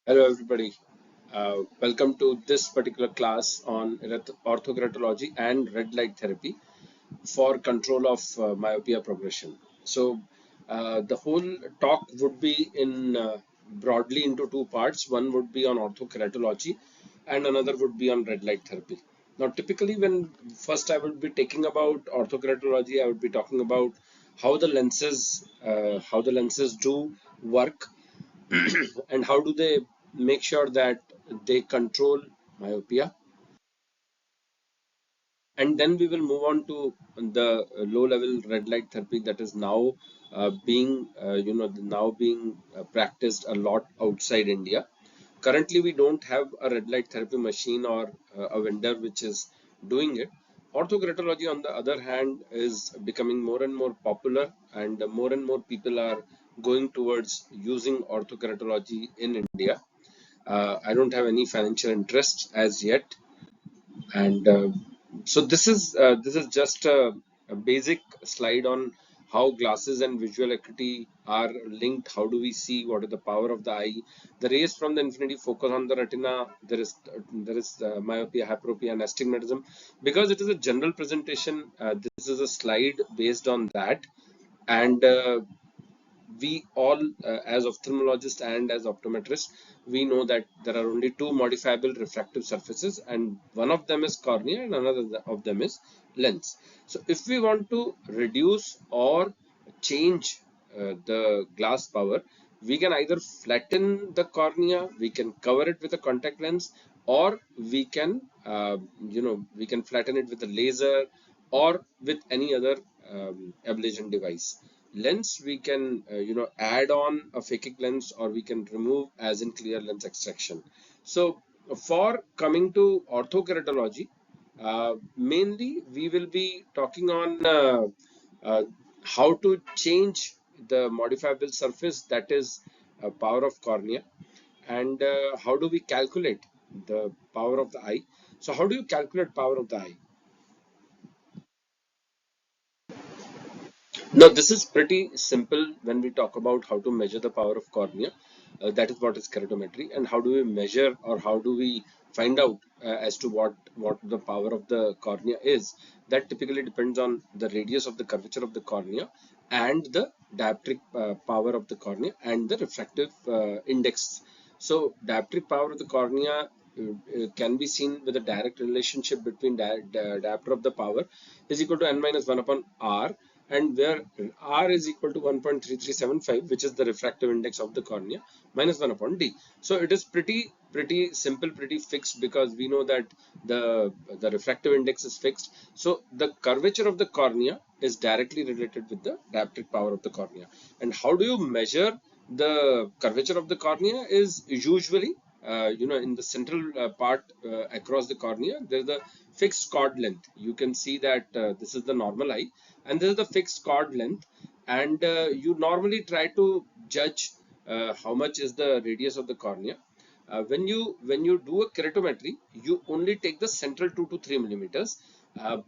Hello, everybody. Welcome to this particular class on orthokeratology and red light therapy for control of myopia progression. The whole talk would be in broadly into two parts. One would be on orthokeratology, and another would be on red light therapy. Now, typically, when first I would be taking about orthokeratology, I would be talking about how the lenses do work and how do they make sure that they control myopia. And then we will move on to the low level red light therapy that is now being practiced a lot outside India. Currently we don't have a red light therapy machine or a vendor which is doing it. Orthokeratology, on the other hand, is becoming more and more popular, and more people are going towards using orthokeratology in India. I don't have any financial interest as yet, and so this is just a basic slide on how glasses and visual acuity are linked. How do we see? What is the power of the eye? The rays from the infinity focus on the retina. There is myopia, hyperopia, and astigmatism. Because it is a general presentation, this is a slide based on that, and we all, as ophthalmologists and as optometrists, we know that there are only two modifiable refractive surfaces, and one of them is cornea and another of them is lens. So if we want to reduce or change the glass power, we can either flatten the cornea, we can cover it with a contact lens, or we can flatten it with a laser or with any other ablation device. Lens, we can add on a phakic lens, or we can remove as in clear lens extraction. So for coming to orthokeratology, mainly we will be talking on uh, how to change the modifiable surface, that is power of cornea, and how do we calculate the power of the eye. So how do you calculate power of the eye? Now, this is pretty simple when we talk about how to measure the power of cornea. That is what is keratometry. And how do we measure, or how do we find out as to what the power of the cornea is? That typically depends on the radius of the curvature of the cornea and the dioptric power of the cornea and the refractive index. So, dioptric power of the cornea can be seen with a direct relationship between diopter of the power is equal to n minus 1 upon r, and where r is equal to 1.3375, which is the refractive index of the cornea, minus 1 upon d. So it is pretty simple, pretty fixed, because we know that the refractive index is fixed. So the curvature of the cornea is directly related with the dioptric power of the cornea. And how do you measure the curvature of the cornea is usually in the central part across the cornea, there's a fixed chord length. You can see that this is the normal eye, and this is the fixed chord length, and you normally try to judge how much is the radius of the cornea. When you do a keratometry, you only take the central 2 to 3 millimeters,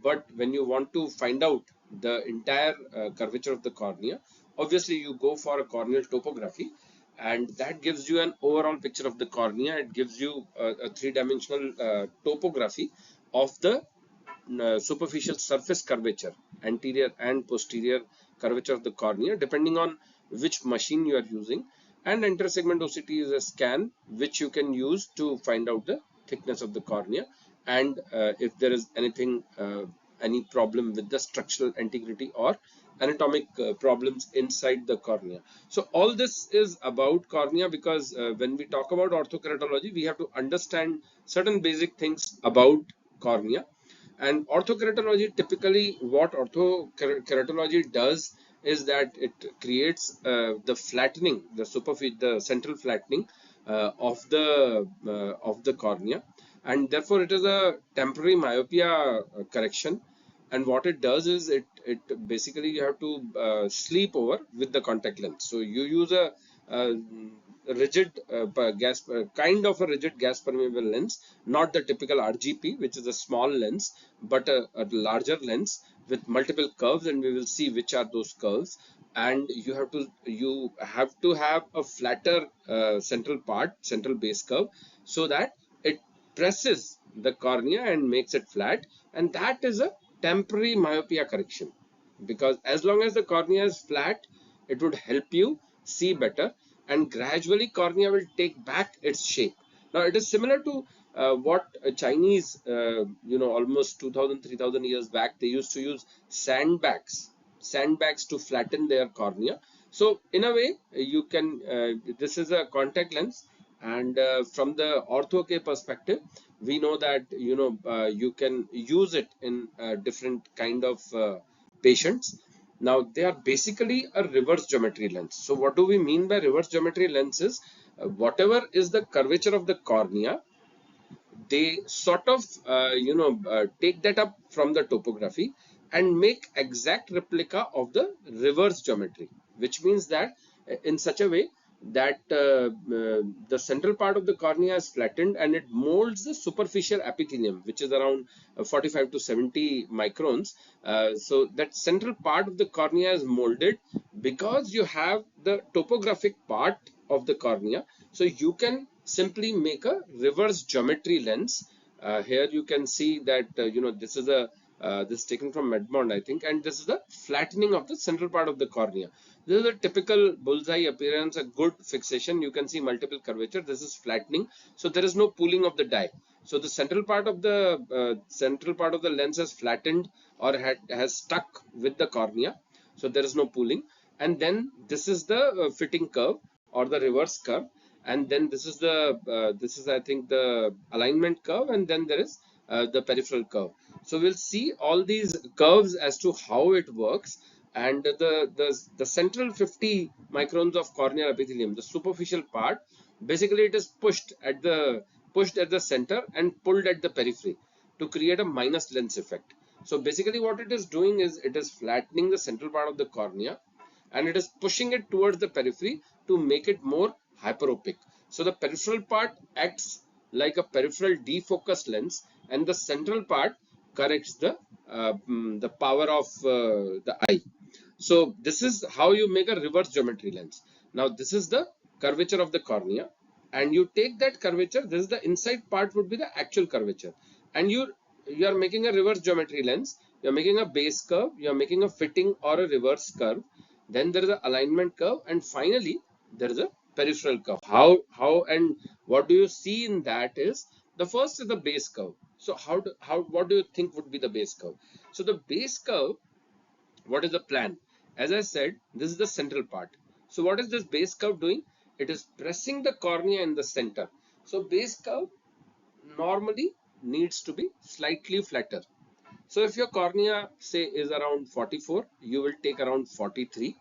but when you want to find out the entire curvature of the cornea, obviously you go for a corneal topography, and that gives you an overall picture of the cornea. It gives you a three-dimensional topography of the superficial surface curvature, anterior and posterior curvature of the cornea, depending on which machine you are using. And intersegment OCT is a scan which you can use to find out the thickness of the cornea, and if there is any problem with the structural integrity or anatomic problems inside the cornea. So all this is about cornea, because when we talk about orthokeratology, we have to understand certain basic things about cornea. And orthokeratology, typically what orthokeratology does is that it creates the flattening, the central flattening of the cornea, and therefore it is a temporary myopia correction. And what it does is it basically, you have to sleep over with the contact lens. So you use a rigid kind of a rigid gas permeable lens, not the typical RGP, which is a small lens, but a larger lens with multiple curves, and we will see which are those curves. and you have to have a flatter central base curve, so that it presses the cornea and makes it flat, and that is a temporary myopia correction, because as long as the cornea is flat, it would help you see better, and gradually cornea will take back its shape. Now it is similar to what Chinese, almost 2000 3000 years back, they used to use sandbags to flatten their cornea. So in a way, you can this is a contact lens, and from the Ortho K perspective, we know that you can use it in different kind of patients. Now they are basically a reverse geometry lens. So what do we mean by reverse geometry lenses? Whatever is the curvature of the cornea, they sort of take that up from the topography and make exact replica of the reverse geometry, which means that in such a way that the central part of the cornea is flattened and it molds the superficial epithelium, which is around 45 to 70 microns. So that central part of the cornea is molded because you have the topographic part of the cornea. So you can simply make a reverse geometry lens. Here you can see that this is a this is taken from Medmond, I think, and this is the flattening of the central part of the cornea. This is a typical bullseye appearance, a good fixation. You can see multiple curvature. This is flattening, so there is no pooling of the dye. So the central part of the lens has flattened or has stuck with the cornea, so there is no pooling. And then this is the fitting curve or the reverse curve, and then this is I think the alignment curve, and then there is the peripheral curve. So we'll see all these curves as to how it works, and the central 50 microns of corneal epithelium, the superficial part, basically it is pushed at the center and pulled at the periphery to create a minus lens effect. So basically what it is doing is it is flattening the central part of the cornea, and it is pushing it towards the periphery to make it more hyperopic. So the peripheral part acts like a peripheral defocus lens, and the central part corrects the power of the eye. So this is how you make a reverse geometry lens. Now this is the curvature of the cornea, and you take that curvature. This is the inside part would be the actual curvature, and you are making a reverse geometry lens. You are making a base curve. You are making a fitting or a reverse curve. Then there is an alignment curve, and finally there is a peripheral curve. How and what do you see in that is the first is the base curve. So what do you think would be the base curve? So the base curve, what is the plan? As I said, this is the central part. So what is this base curve doing? It is pressing the cornea in the center. So base curve normally needs to be slightly flatter. So if your cornea say is around 44, you will take around 43.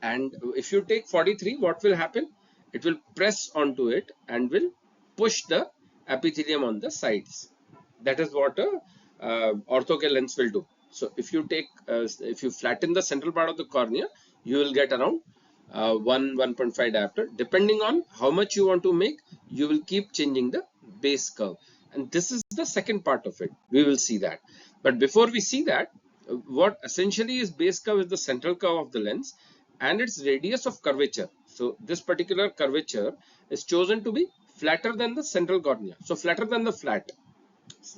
And if you take 43, what will happen? It will press onto it and will push the epithelium on the sides. That is what a Ortho K lens will do. So if you flatten the central part of the cornea, you will get around 1.5 diopter. Depending on how much you want to make, you will keep changing the base curve. And this is the second part of it. We will see that. But before we see that, what essentially is base curve is the central curve of the lens and its radius of curvature. So this particular curvature is chosen to be flatter than the central cornea. So flatter than the flat.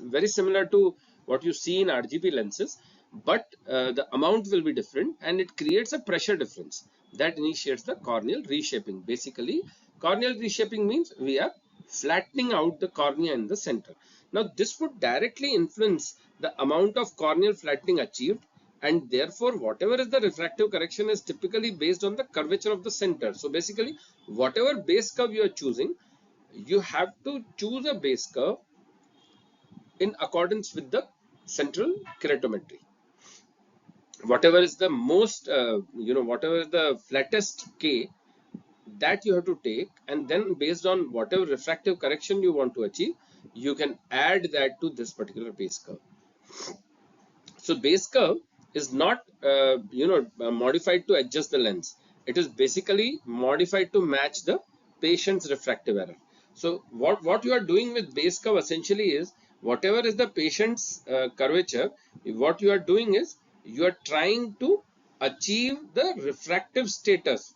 Very similar to what you see in RGB lenses, but the amount will be different, and it creates a pressure difference that initiates the corneal reshaping. Basically, corneal reshaping means we are flattening out the cornea in the center. Now, this would directly influence the amount of corneal flattening achieved, and therefore, whatever is the refractive correction is typically based on the curvature of the center. So basically, whatever base curve you are choosing, you have to choose a base curve in accordance with the central keratometry. Whatever is the most, whatever is the flattest K, that you have to take, and then based on whatever refractive correction you want to achieve, you can add that to this particular base curve. So base curve is not, modified to adjust the lens. It is basically modified to match the patient's refractive error. So what you are doing with base curve essentially is whatever is the patient's curvature, what you are doing is you are trying to achieve the refractive status.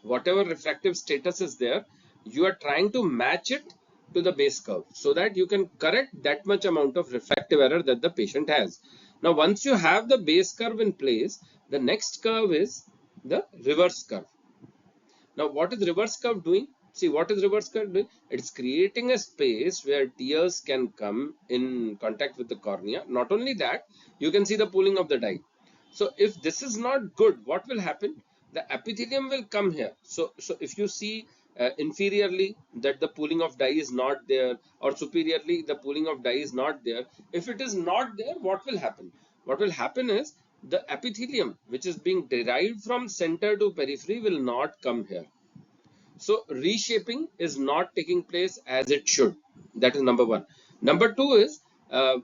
Whatever refractive status is there, you are trying to match it to the base curve so that you can correct that much amount of refractive error that the patient has. Now, once you have the base curve in place, the next curve is the reverse curve. Now, what is reverse curve doing? See, what is reverse curve doing? It's creating a space where tears can come in contact with the cornea. Not only that, you can see the pooling of the dye. So if this is not good, what will happen? The epithelium will come here. So if you see inferiorly that the pooling of dye is not there, or superiorly the pooling of dye is not there, if it is not there, what will happen? What will happen is the epithelium, which is being derived from center to periphery, will not come here. So reshaping is not taking place as it should. That is number one. Number two is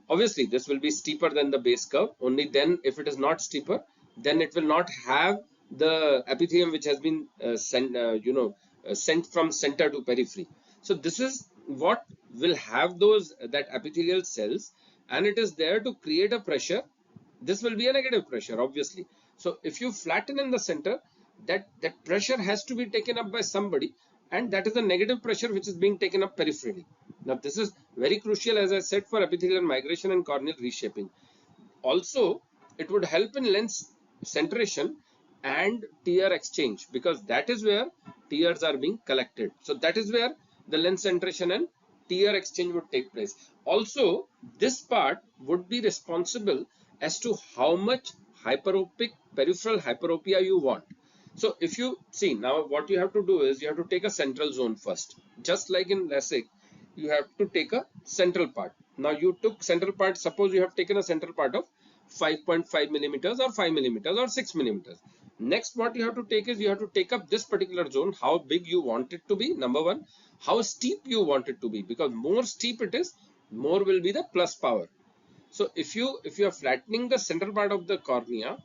obviously this will be steeper than the base curve. Only then, if it is not steeper, then it will not have the epithelium which has been sent from center to periphery. So this is what will have those that epithelial cells, and it is there to create a pressure. This will be a negative pressure, obviously. So if you flatten in the center, that pressure has to be taken up by somebody, and that is the negative pressure which is being taken up peripherally. Now this is very crucial, as I said, for epithelial migration and corneal reshaping. Also, it would help in lens centration and tear exchange, because that is where tears are being collected. So that is where the lens centration and tear exchange would take place. Also, this part would be responsible as to how much hyperopic peripheral hyperopia you want. So if you see now, what you have to do is you have to take a central zone first. Just like in LASIK, you have to take a central part. Now you took central part, suppose you have taken a central part of 5.5 millimeters or 5 millimeters or 6 millimeters. Next, what you have to take is you have to take up this particular zone, how big you want it to be, number one, how steep you want it to be, because more steep it is, more will be the plus power. So if you are flattening the central part of the cornea,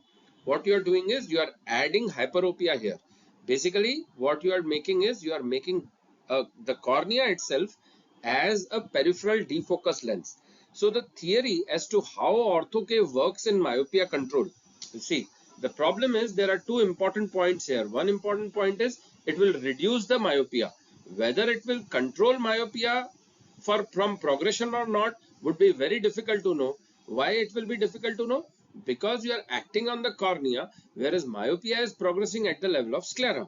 what you are doing is you are adding hyperopia here. Basically, what you are making is you are making the cornea itself as a peripheral defocus lens. So the theory as to how Ortho K works in myopia control. You see, the problem is there are two important points here. One important point is it will reduce the myopia. Whether it will control myopia from progression or not would be very difficult to know. Why it will be difficult to know? Because you are acting on the cornea, whereas myopia is progressing at the level of sclera.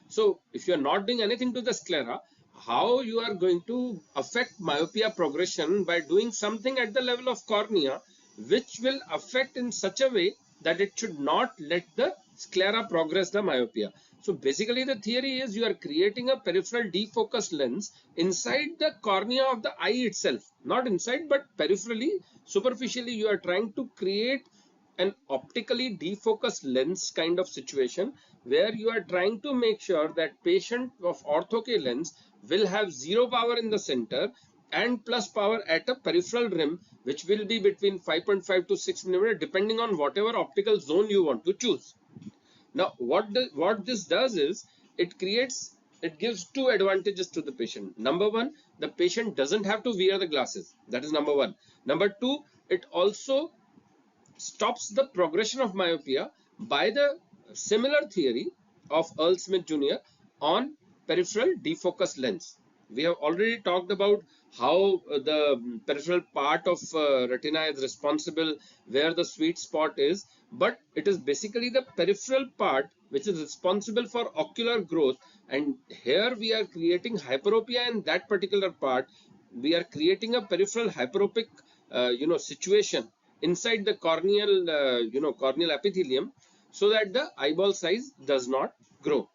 So if you are not doing anything to the sclera, how you are going to affect myopia progression by doing something at the level of cornea, which will affect in such a way that it should not let the sclera progress the myopia. So basically the theory is you are creating a peripheral defocus lens inside the cornea of the eye itself. Not inside, but peripherally, superficially, you are trying to create an optically defocused lens kind of situation, where you are trying to make sure that patient of Ortho K lens will have zero power in the center and plus power at a peripheral rim, which will be between 5.5 to 6 millimeter, depending on whatever optical zone you want to choose. Now, what this does is it gives two advantages to the patient. Number one, the patient doesn't have to wear the glasses. That is number one. Number two, it also stops the progression of myopia by the similar theory of Earl Smith Jr. on peripheral defocus lens. We have already talked about how the peripheral part of retina is responsible, where the sweet spot is, but it is basically the peripheral part which is responsible for ocular growth, and here we are creating hyperopia in that particular part. We are creating a peripheral hyperopic situation inside the corneal corneal epithelium, so that the eyeball size does not grow.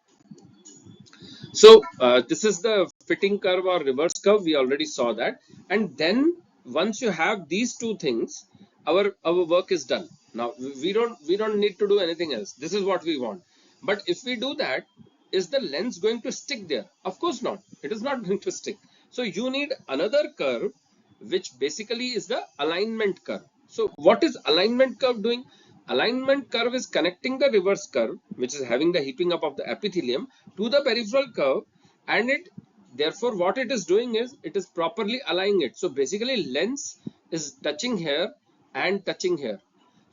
So this is the fitting curve or reverse curve. We already saw that. And then once you have these two things, our work is done. Now we don't need to do anything else. This is what we want. But if we do that, is the lens going to stick there? Of course not. It is not going to stick. So you need another curve, which basically is the alignment curve. So what is alignment curve doing? Alignment curve is connecting the reverse curve, which is having the heaping up of the epithelium, to the peripheral curve, and it therefore what it is doing is it is properly aligning it. So basically lens is touching here and touching here.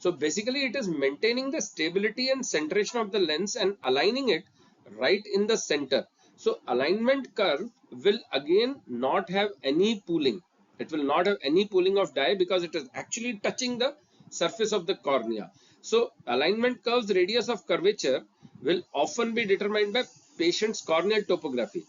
So basically it is maintaining the stability and centration of the lens and aligning it right in the center. So alignment curve will again not have any pooling. It will not have any pooling of dye because it is actually touching the surface of the cornea. So alignment curve's radius of curvature will often be determined by patient's corneal topography.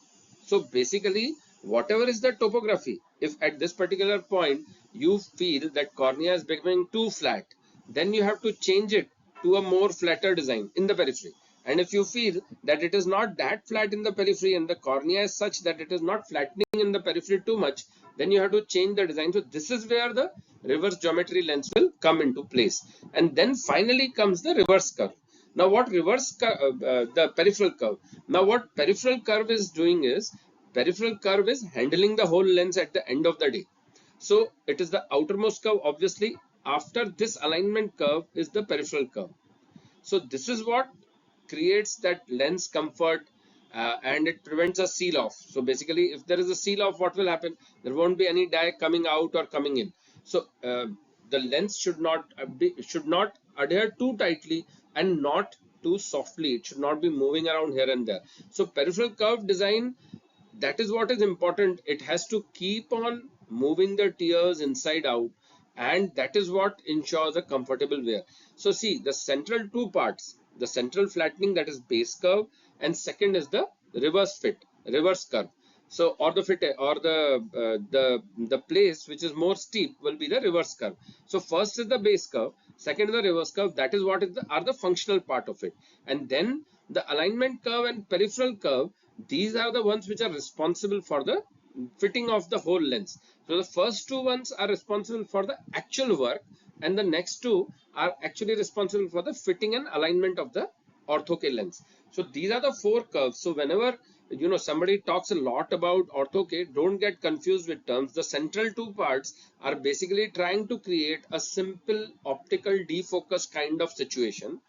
So basically, whatever is the topography, if at this particular point you feel that cornea is becoming too flat, then you have to change it to a more flatter design in the periphery. And if you feel that it is not that flat in the periphery and the cornea is such that it is not flattening in the periphery too much, then you have to change the design. So this is where the reverse geometry lens will come into place. And then finally comes the reverse curve. Now what the peripheral curve. Now what peripheral curve is doing is, peripheral curve is handling the whole lens at the end of the day. So it is the outermost curve. Obviously, after this alignment curve is the peripheral curve. So this is what creates that lens comfort, and it prevents a seal off. So basically, if there is a seal off, what will happen? There won't be any dye coming out or coming in. So the lens should not adhere too tightly and not too softly. It should not be moving around here and there. So peripheral curve design, that is what is important. It has to keep on moving the tears inside out, and that is what ensures a comfortable wear. So see, the central two parts, the central flattening, that is base curve, and second is the reverse curve. So or the fit or the place which is more steep will be the reverse curve. So first is the base curve, second is the reverse curve. That is what is are the functional part of it. And then the alignment curve and peripheral curve, these are the ones which are responsible for the fitting of the whole lens. So the first two ones are responsible for the actual work, and the next two are actually responsible for the fitting and alignment of the Ortho K lens. So these are the four curves. So whenever somebody talks a lot about Ortho K, don't get confused with terms. The central two parts are basically trying to create a simple optical defocus kind of situation,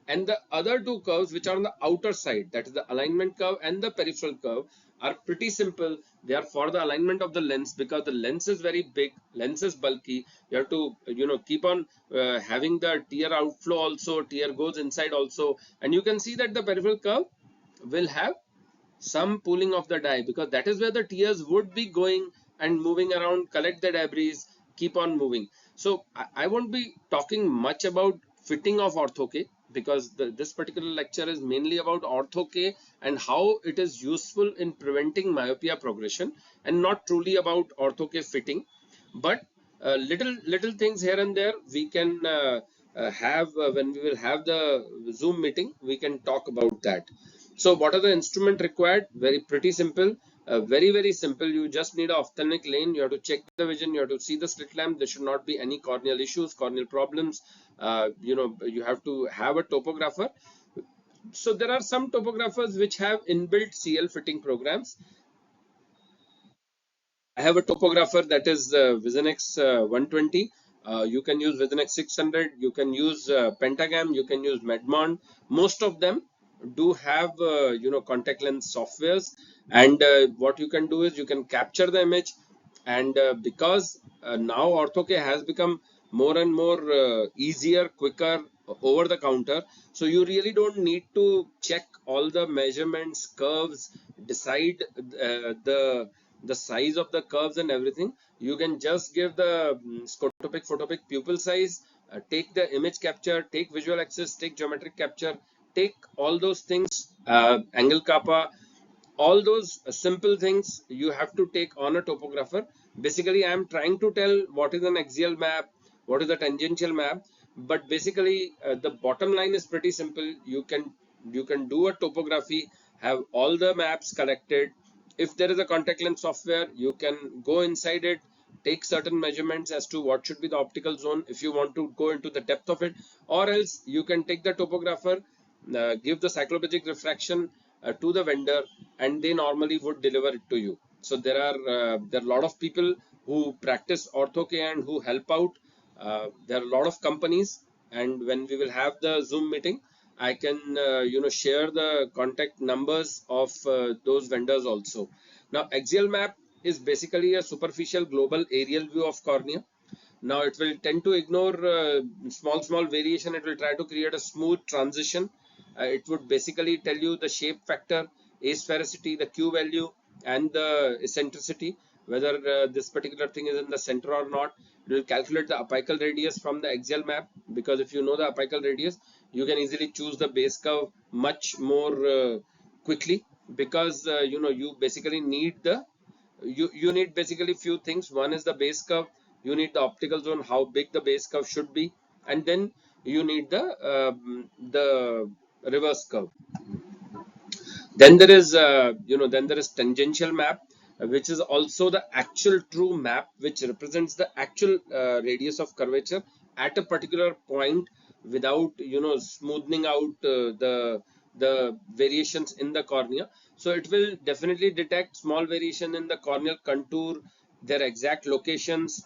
and the other two curves which are on the outer side, that is the alignment curve and the peripheral curve, are pretty simple. They are for the alignment of the lens, because the lens is very big, lens is bulky. You have to keep on having the tear outflow also, tear goes inside also. And you can see that the peripheral curve will have some pooling of the dye, because that is where the tears would be going and moving around, collect the debris, keep on moving. So I won't be talking much about fitting of Ortho K, because this particular lecture is mainly about Ortho K and how it is useful in preventing myopia progression, and not truly about Ortho K fitting. But little things here and there we can have when we will have the Zoom meeting, we can talk about that. So what are the instrument required? Very pretty simple, very simple. You just need an ophthalmic lane. You have to check the vision. You have to see the slit lamp. There should not be any corneal issues, corneal problems. You have to have a topographer. So there are some topographers which have inbuilt CL fitting programs. I have a topographer, that is Visionex 120. You can use Visionex 600. You can use Pentagam. You can use Medmont. Most of them do have contact lens softwares, and what you can do is you can capture the image. And because now Ortho K has become more and more easier, quicker, over the counter, so you really don't need to check all the measurements, curves, decide the size of the curves and everything. You can just give the scotopic, photopic pupil size, take the image capture, take visual access, take geometric capture, take all those things, angle kappa, all those simple things you have to take on a topographer. Basically, I am trying to tell what is an axial map, what is a tangential map, but basically the bottom line is pretty simple. You can do a topography, have all the maps collected. If there is a contact lens software, you can go inside it, take certain measurements as to what should be the optical zone if you want to go into the depth of it, or else you can take the topographer, give the cyclopegic refraction to the vendor, and they normally would deliver it to you. So there are a lot of people who practice Ortho K and who help out. There are a lot of companies, and when we will have the Zoom meeting, I can share the contact numbers of those vendors also. Now, axial map is basically a superficial global aerial view of cornea. Now it will tend to ignore small variation. It will try to create a smooth transition. It would basically tell you the shape factor, asphericity, the Q value, and the eccentricity, whether this particular thing is in the center or not. It will calculate the apical radius from the axial map, because if you know the apical radius, you can easily choose the base curve much more quickly, because you basically need the you need basically few things. One is the base curve, you need the optical zone, how big the base curve should be, and then you need the reverse curve. Then there is then there is tangential map, which is also the actual true map, which represents the actual radius of curvature at a particular point, without smoothing out the variations in the cornea. So it will definitely detect small variation in the corneal contour, their exact locations.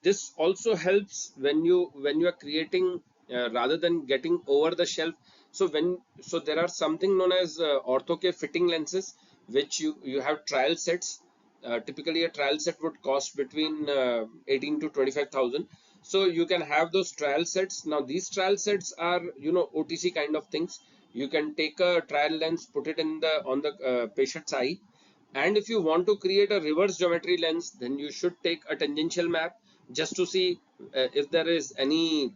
This also helps when you are creating, rather than getting over the shelf. So there are something known as Ortho K fitting lenses, which you have trial sets. Typically, a trial set would cost between 18 to 25,000. So you can have those trial sets. Now these trial sets are OTC kind of things. You can take a trial lens, put it in the on the patient's eye, and if you want to create a reverse geometry lens, then you should take a tangential map, just to see if there is any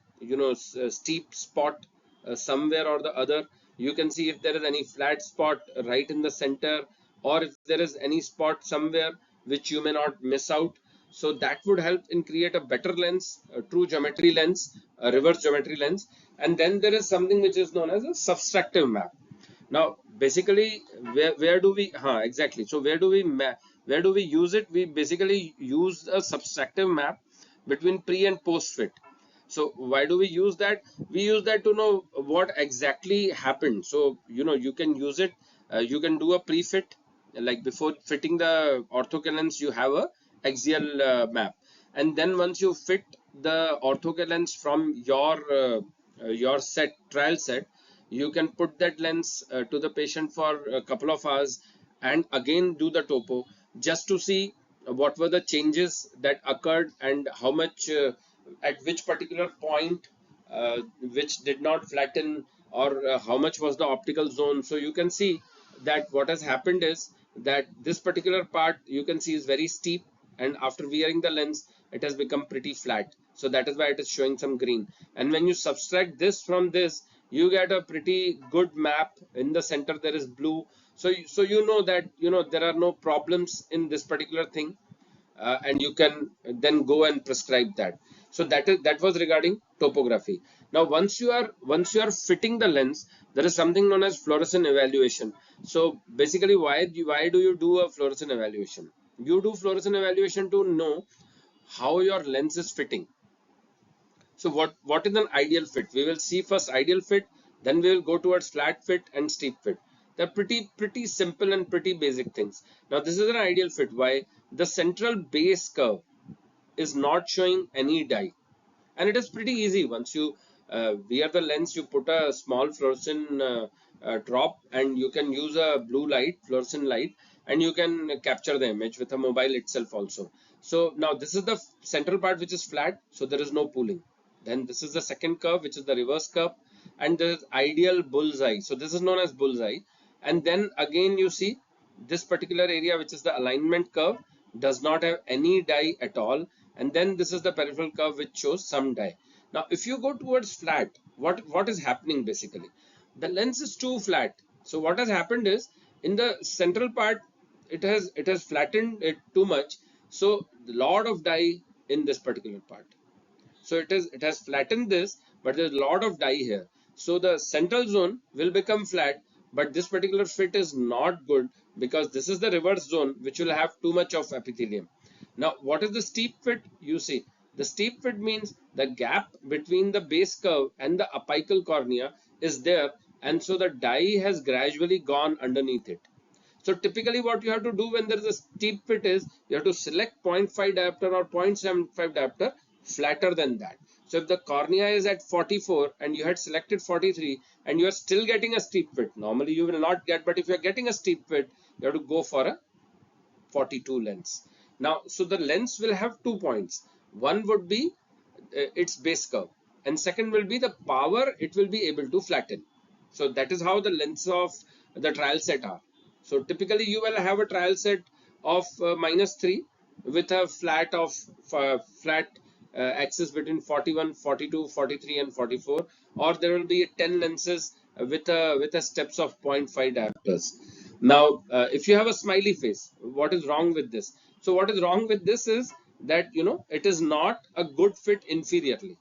steep spot somewhere or the other. You can see if there is any flat spot right in the center, or if there is any spot somewhere which you may not miss out. So that would help in create a better lens, a true geometry lens, a reverse geometry lens. And then there is something which is known as a subtractive map. Now basically, where do we exactly, so where do we use it? We basically use a subtractive map between pre and post fit. So why do we use that? We use that to know what exactly happened. So you can use it, you can do a pre-fit, like before fitting the ortho lens you have a axial map, and then once you fit the ortho lens from your set trial set, you can put that lens to the patient for a couple of hours, and again do the topo, just to see what were the changes that occurred, and how much at which particular point which did not flatten, or how much was the optical zone. So you can see that what has happened is that this particular part you can see is very steep, and after wearing the lens it has become pretty flat. So that is why it is showing some green. And when you subtract this from this, you get a pretty good map. In the center there is blue. So you know that there are no problems in this particular thing, and you can then go and prescribe that. So that was regarding topography. Now once you are fitting the lens, there is something known as fluorescent evaluation. So basically, why do you do a fluorescent evaluation? You do fluorescent evaluation to know how your lens is fitting. So what is an ideal fit? We will see first ideal fit, then we will go towards flat fit and steep fit. They're pretty simple and pretty basic things. Now this is an ideal fit. Why? The central base curve is not showing any dye, and it is pretty easy. Once you wear the lens, you put a small fluorescent drop, and you can use a blue light, fluorescent light, and you can capture the image with a mobile itself also. So now this is the central part which is flat, so there is no pooling. Then this is the second curve, which is the reverse curve, and there is ideal bullseye. So this is known as bullseye. And then again you see this particular area, which is the alignment curve, does not have any dye at all. And then this is the peripheral curve, which shows some dye. Now if you go towards flat, what is happening? Basically the lens is too flat. So what has happened is, in the central part, it has flattened it too much. So a lot of dye in this particular part. So it has flattened this, but there's a lot of dye here. So the central zone will become flat, but this particular fit is not good, because this is the reverse zone, which will have too much of epithelium. Now what is the steep fit? You see, the steep fit means the gap between the base curve and the apical cornea is there, and so the dye has gradually gone underneath it. So typically what you have to do when there is a steep fit is, you have to select 0.5 diopter or 0.75 diopter flatter than that. So if the cornea is at 44 and you had selected 43 and you are still getting a steep fit, normally you will not get, but if you are getting a steep fit, you have to go for a 42 lens. Now, so the lens will have 2 points. One would be its base curve, and second will be the power it will be able to flatten. So that is how the lengths of the trial set are. So typically you will have a trial set of -3 with a flat axis between 41, 42, 43, and 44, or there will be 10 lenses with a steps of 0.5 diopters. Now, if you have a smiley face, what is wrong with this? So what is wrong with this is that it is not a good fit inferiorly.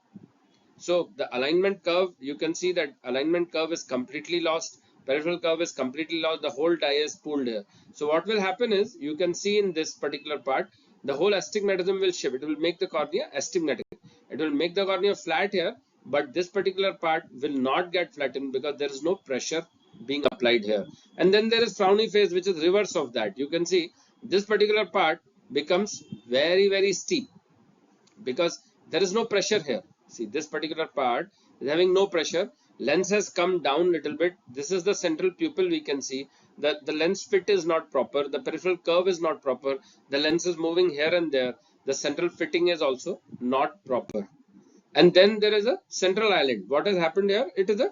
So the alignment curve, you can see that alignment curve is completely lost. Peripheral curve is completely lost. The whole die is pulled here. So what will happen is, you can see in this particular part, the whole astigmatism will shift. It will make the cornea astigmatic. It will make the cornea flat here, but this particular part will not get flattened because there is no pressure being applied here. And then there is frowny face, which is reverse of that. You can see this particular part becomes very, very steep because there is no pressure here. See, this particular part is having no pressure. Lens has come down little bit. This is the central pupil. We can see that the lens fit is not proper. The peripheral curve is not proper. The lens is moving here and there. The central fitting is also not proper. And then there is a central island. What has happened here? It is a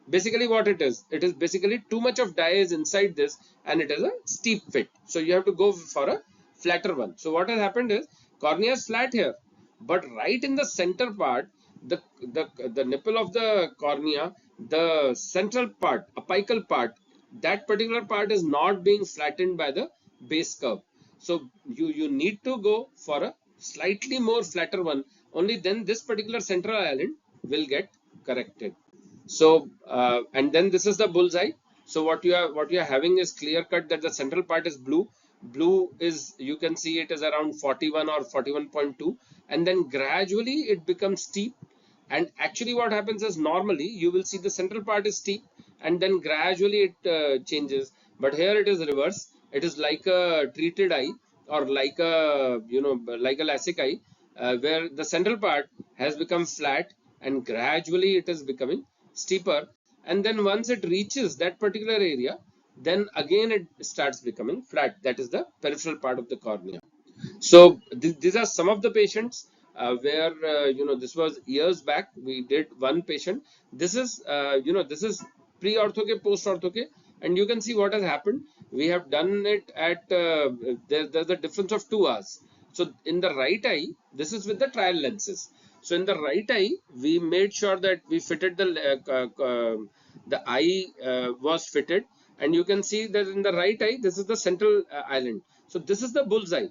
basically what it is. It is basically too much of dye is inside this, and it is a steep fit. So you have to go for a flatter one. So what has happened is, cornea is flat here, but right in the center part, the nipple of the cornea, the central part, apical part, that particular part is not being flattened by the base curve. So you need to go for a slightly more flatter one. Only then this particular central island will get corrected. So and then this is the bullseye. So what you are having is clear cut that the central part is blue. Blue is, you can see it is around 41 or 41.2, and then gradually it becomes steep. And actually what happens is, normally you will see the central part is steep and then gradually it changes, but here it is reverse. It is like a treated eye, or like a like a LASIK eye, where the central part has become flat and gradually it is becoming steeper, and then once it reaches that particular area, then again it starts becoming flat. That is the peripheral part of the cornea. So these are some of the patients where this was years back. We did one patient. This is this is pre-ortho K, post-ortho K, and you can see what has happened. We have done it at there's a difference of 2 hours. So in the right eye, this is with the trial lenses. So in the right eye, we made sure that we fitted the eye was fitted, and you can see that in the right eye, this is the central island. So this is the bullseye.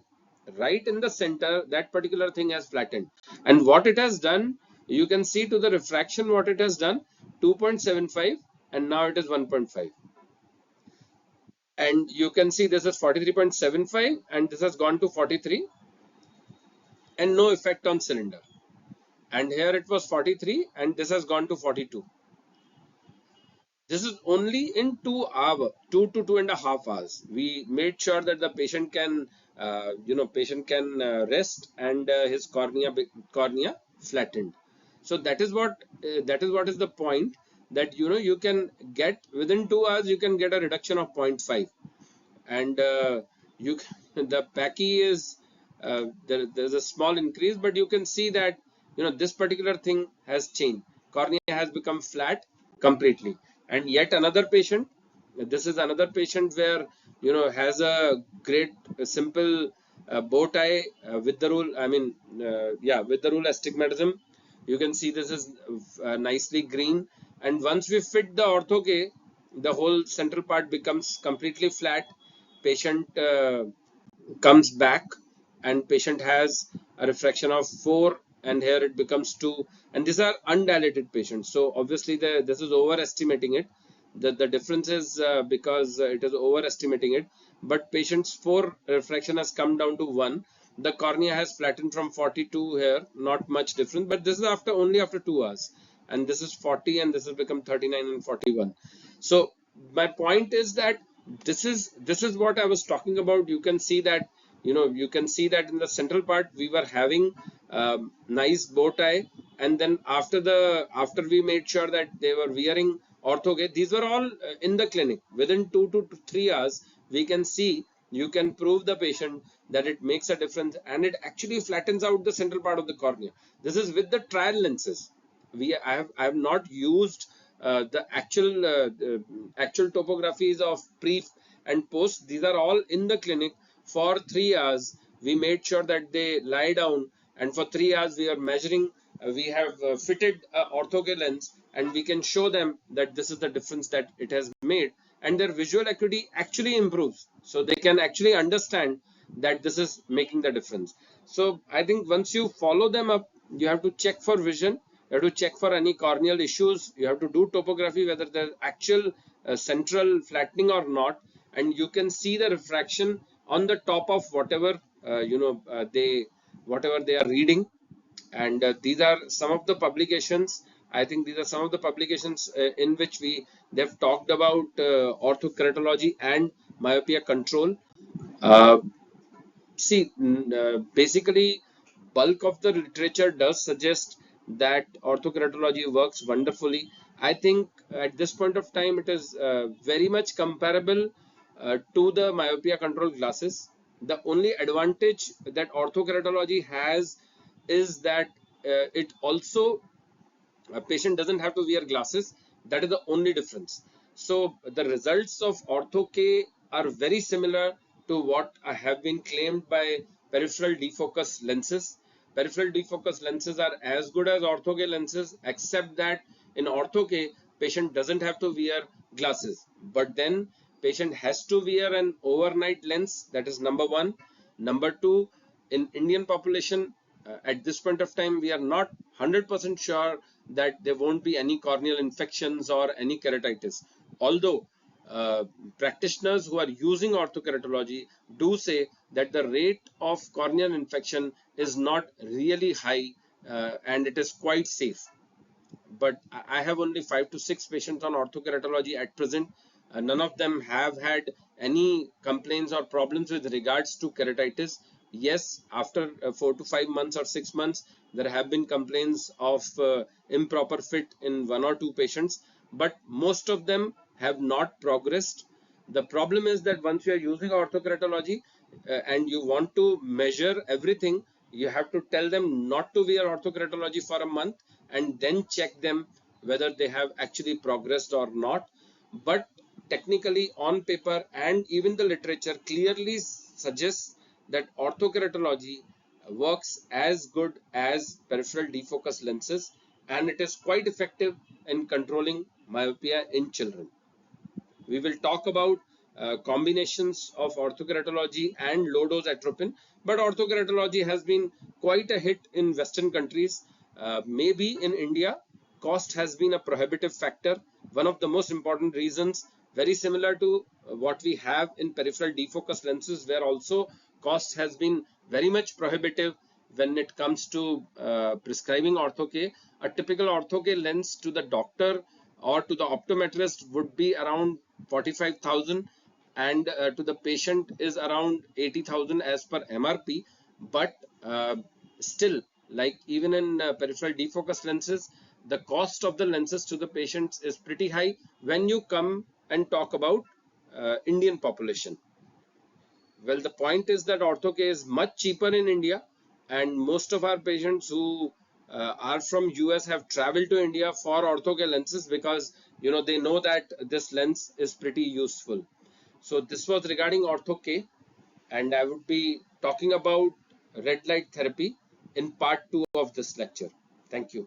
Right in the center, that particular thing has flattened. And what it has done, you can see to the refraction what it has done, 2.75, and now it is 1.5. And you can see this is 43.75 and this has gone to 43, and no effect on cylinder. And here it was 43 and this has gone to 42. This is only in 2 hours, 2 to 2.5 hours. We made sure that the patient can, rest, and his cornea flattened. So that is what is the point, that you can get within 2 hours you can get a reduction of 0.5. And you the Paki is there's a small increase, but you can see that this particular thing has changed. Cornea has become flat completely. And yet another patient, this is another patient where has a great simple bow tie with the rule, I mean with the rule astigmatism. You can see this is nicely green, and once we fit the ortho K, the whole central part becomes completely flat. Patient comes back, and patient has a refraction of 4, and here it becomes 2, and these are undilated patients. So obviously this is overestimating it. The difference is because it is overestimating it. But patient's 4 refraction has come down to 1. The cornea has flattened from 42 here, not much difference, but this is only after 2 hours, and this is 40 and this has become 39 and 41. So my point is that this is what I was talking about. You can see that in the central part we were having nice bow tie, and then after we made sure that they were wearing ortho K, these were all in the clinic. Within 2 to 3 hours we can see you can prove the patient that it makes a difference and it actually flattens out the central part of the cornea. This is with the trial lenses. I have not used the actual topographies of pre and post. These are all in the clinic for 3 hours. We made sure that they lie down, and for 3 hours we are measuring. We have fitted Ortho K lens, and we can show them that this is the difference that it has made, and their visual acuity actually improves. So they can actually understand that this is making the difference. So I think once you follow them up, you have to check for vision. You have to check for any corneal issues. You have to do topography, whether there's actual central flattening or not, and you can see the refraction on the top of whatever whatever they are reading. And these are some of the publications. I think these are some of the publications in which they've talked about orthokeratology and myopia control. Uh, See, basically, bulk of the literature does suggest that orthokeratology works wonderfully. I think at this point of time, it is very much comparable to the myopia control glasses. The only advantage that orthokeratology has is that it also a patient doesn't have to wear glasses. That is the only difference. So the results of Ortho K are very similar to what have been claimed by peripheral defocus lenses. Peripheral defocus lenses are as good as Ortho K lenses, except that in Ortho K, patient doesn't have to wear glasses. But then patient has to wear an overnight lens. That is number one. Number two, in Indian population, at this point of time, we are not 100% sure that there won't be any corneal infections or any keratitis. Although practitioners who are using orthokeratology do say that the rate of corneal infection is not really high and it is quite safe. But I have only 5 to 6 patients on orthokeratology at present. None of them have had any complaints or problems with regards to keratitis. Yes, after 4 to 5 months or 6 months, there have been complaints of improper fit in 1 or 2 patients, but most of them have not progressed. The problem is that once you are using orthokeratology and you want to measure everything, you have to tell them not to wear orthokeratology for a month and then check them whether they have actually progressed or not. But technically, on paper and even the literature clearly suggests that orthokeratology works as good as peripheral defocus lenses, and it is quite effective in controlling myopia in children. We will talk about combinations of orthokeratology and low dose atropine, but orthokeratology has been quite a hit in Western countries. Maybe in India, cost has been a prohibitive factor. One of the most important reasons, very similar to what we have in peripheral defocus lenses, where also cost has been very much prohibitive when it comes to prescribing Ortho K. A typical Ortho K lens to the doctor or to the optometrist would be around 45,000, and to the patient is around 80,000 as per MRP. But still, like even in peripheral defocus lenses, the cost of the lenses to the patients is pretty high when you come and talk about Indian population. Well, the point is that Ortho K is much cheaper in India, and most of our patients who are from US have traveled to India for Ortho K lenses because they know that this lens is pretty useful. So this was regarding Ortho K, and I would be talking about red light therapy in part 2 of this lecture. Thank you.